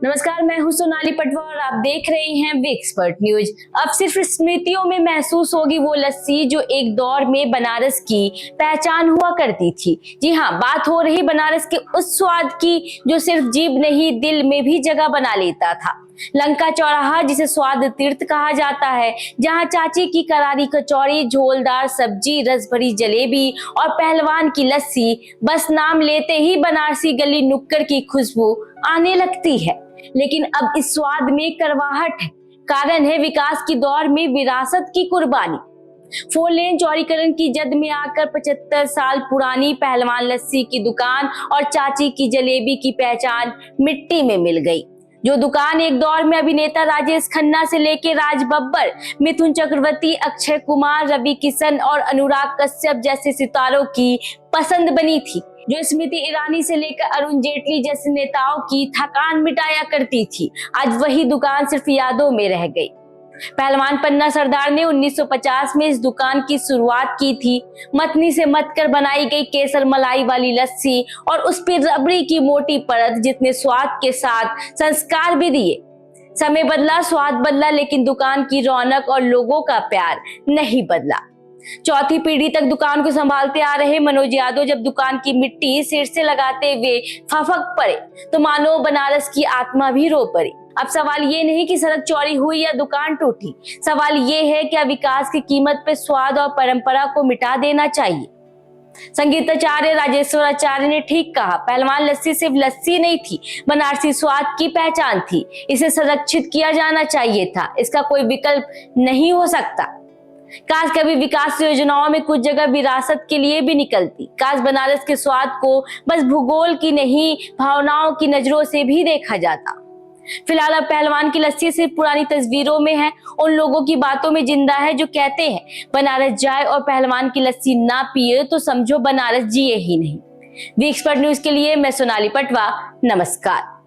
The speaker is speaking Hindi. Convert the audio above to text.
नमस्कार, मैं हूं सोनाली पटवा और आप देख रहे हैं वी एक्सपर्ट न्यूज। अब सिर्फ स्मृतियों में महसूस होगी वो लस्सी जो एक दौर में बनारस की पहचान हुआ करती थी। जी हाँ, बात हो रही बनारस के उस स्वाद की जो सिर्फ जीभ नहीं दिल में भी जगह बना लेता था। लंका चौराहा, जिसे स्वाद तीर्थ कहा जाता है, जहां चाची की करारी कचौड़ी, झोलदार सब्जी, रस भरी जलेबी और पहलवान की लस्सी, बस नाम लेते ही बनारसी गली नुक्कड़ की खुशबू आने लगती है। लेकिन अब इस स्वाद में करवाहट है। कारण है विकास की दौर में विरासत की कुर्बानी। 4 लेन चौड़ीकरण की जद में आकर 75 साल पुरानी पहलवान लस्सी की दुकान और चाची की जलेबी की पहचान मिट्टी में मिल गई। जो दुकान एक दौर में अभिनेता राजेश खन्ना से लेकर राज बब्बर, मिथुन चक्रवर्ती, अक्षय कुमार, रवि किशन और अनुराग कश्यप जैसे सितारों की पसंद बनी थी, जो स्मृति ईरानी से लेकर अरुण जेटली जैसे नेताओं की थकान मिटाया करती थी, आज वही दुकान सिर्फ यादों में रह गई। पहलवान पन्ना सरदार ने 1950 में इस दुकान की शुरुआत की थी। मथनी से मथ कर बनाई गई केसर मलाई वाली लस्सी और उस पर रबड़ी की मोटी परत, जितने स्वाद के साथ संस्कार भी दिए। समय बदला, स्वाद बदला, लेकिन दुकान की रौनक और लोगों का प्यार नहीं बदला। चौथी पीढ़ी तक दुकान को संभालते आ रहे मनोज यादव जब दुकान की मिट्टी सिर से लगाते हुए फफक पड़े तो मानो बनारस की आत्मा भी रो पड़ी। अब सवाल ये नहीं कि सड़क चौड़ी हुई या दुकान टूटी, सवाल ये है क्या विकास की कीमत पे स्वाद और परंपरा को मिटा देना चाहिए। संगीताचार्य राजेश्वर आचार्य ने ठीक कहा, पहलवान लस्सी सिर्फ लस्सी नहीं थी, बनारसी स्वाद की पहचान थी। इसे संरक्षित किया जाना चाहिए था, इसका कोई विकल्प नहीं हो सकता। काश कभी विकास योजनाओं में कुछ जगह विरासत के लिए भी निकलती। काश बनारस के स्वाद को बस भूगोल की नहीं, भावनाओं की नजरों से भी देखा जाता। फिलहाल अब पहलवान की लस्सी सिर्फ पुरानी तस्वीरों में है, उन लोगों की बातों में जिंदा है जो कहते हैं बनारस जाए और पहलवान की लस्सी ना पिए तो समझो बनारस जिए ही नहीं। वी एक्सपर्ट न्यूज के लिए मैं सोनाली पटवा, नमस्कार।